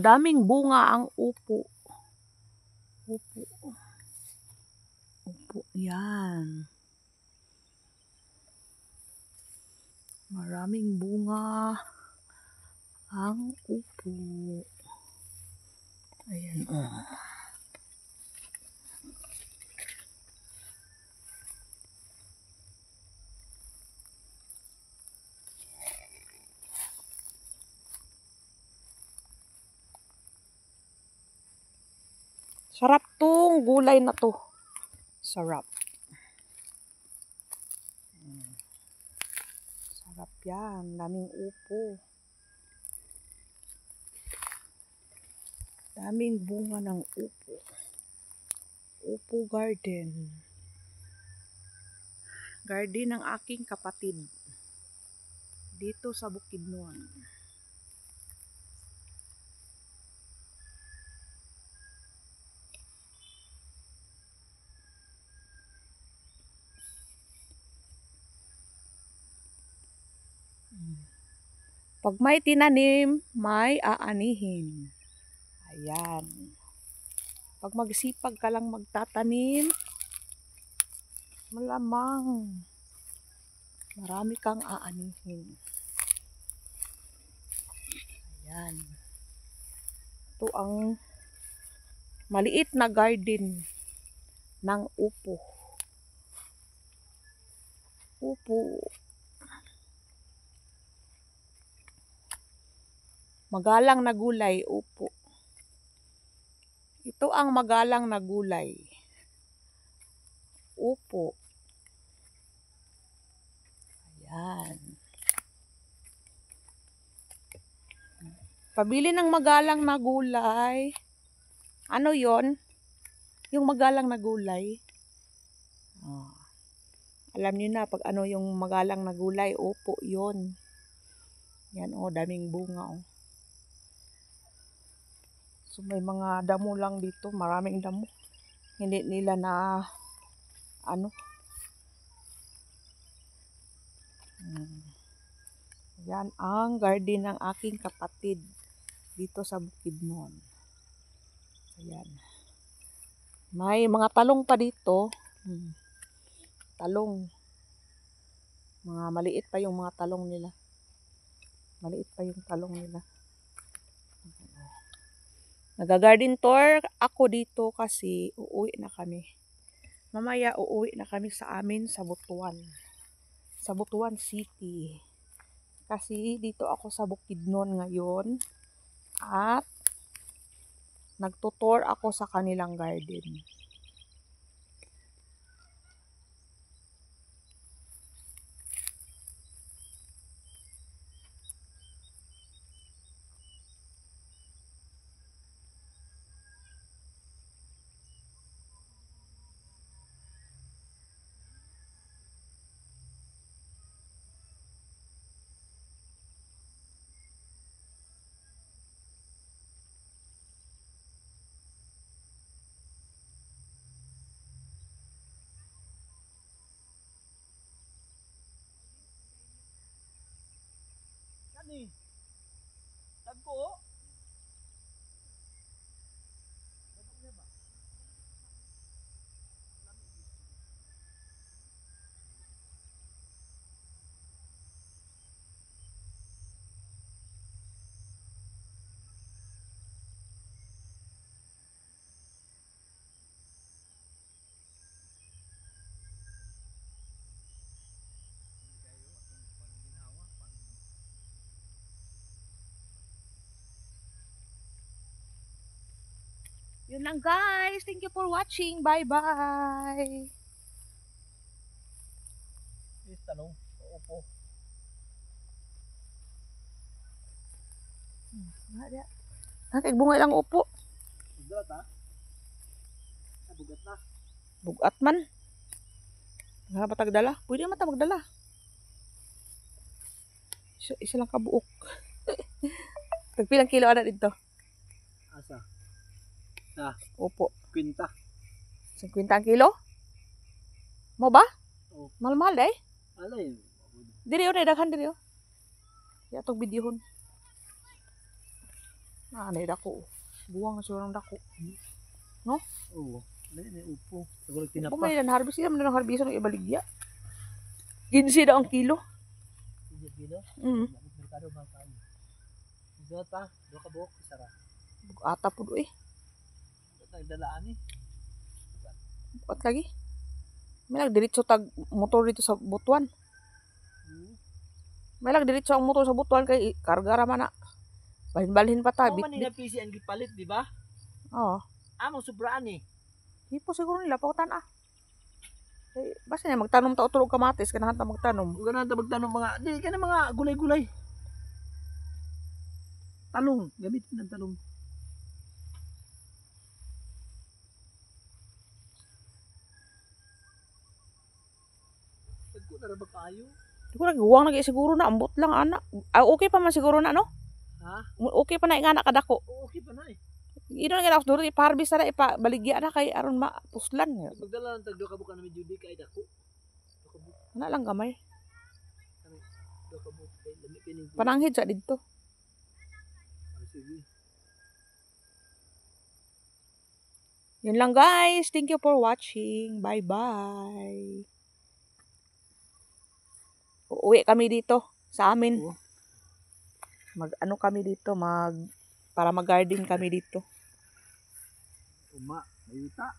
daming bunga ang upo. Upo. Upo, yan. Maraming bunga ang upo. Ayan, oh. Sarap tong gulay na to. Sarap. Sarap yan. Daming upo. Daming bunga ng upo. Upo garden. Garden ng aking kapatid. Dito sa Bukidnon. Pag may tinanim, may aanihin. Ayan. Pag magsipag ka lang magtatanim, malamang marami kang aanihin. Ayan. Ito ang maliit na garden ng upo. Upo. Magalang na gulay, upo. Ito ang magalang na gulay. Upo. Ayan. Pabili ng magalang na gulay. Ano yon? Yung magalang na gulay. Oh. Alam niyo na pag ano yung magalang na gulay, upo yon. Yan oh, daming bunga oh. So may mga damo lang dito, maraming damo. Hindi nila na ano. Yan ang garden ng aking kapatid dito sa Bukidnon. Ayan. May mga talong pa dito. Talong. Mga maliit pa yung mga talong nila. Maliit pa yung talong nila. Nag-garden tour ako dito kasi uuwi na kami. Mamaya uuwi na kami sa amin sa Butuan. Sa Butuan City. Kasi dito ako sa Bukidnon ngayon. At nagtutour ako sa kanilang garden. Kani? Tagko? Yun lang guys. Thank you for watching. Bye-bye. Yes, talong. Upo. Nakik bunga lang upo. Bugat ha? Bugat na. Bugat man. Nga ba tagdala? Pwede naman ta magdala. Isa lang kabuok. Tagpilang kilo ada dito? Asa? Ah, upo. 50. 50 ang kilo? Mo ba? Oh. Mahal-mahal eh. Alay. Diri o, daghan diri o. Yatong videohon. Anay dako. Buwang na siya ng dako. Oo. May upo. Siguro Kung tinapa. may harvest sila, may harvest ng ibaligya. 15 daw ang kilo. Kilo. Merkado ba tayo? Dua pa. Dua ka buhok. Isara. Ata po do eh. Nagdalaan eh. Bukat lagi. May nagdiritso tag motor dito sa Butuan. May nagdiritso ang motor sa Butuan kay karga raman na. Balhin-balhin pa ta. Kung man nga PC ang gipalit, di ba? Oo. Amang sobraan eh. Di po siguro nila pautan ah. Eh, basta niya magtanom ta utulog kamatis kanahan ta magtanom. Kung ganun magtanong mga, di ka na mga gulay-gulay. Talong. Gamitin ng talong. Pagko na ba kayo? Siguro naghuwang lagi siguro na ambot lang anak. Ah, okay pa man siguro na no? Ha? Okay pa na nga anak kadako. Okay pa na eh. Ino nga ako duro ipa-harvest na ipabaligya na kay aron mapuslan. Magdala ng tagdo ka buka namin Judy kay dako. Ana lang gamay. Do ka buka kay lami kining. Pananghid sa didto. Sige. Yun lang guys. Thank you for watching. Bye-bye. Uuwi kami dito sa amin. Mag-ano kami dito, para mag-garden kami dito. Uma, mayuta.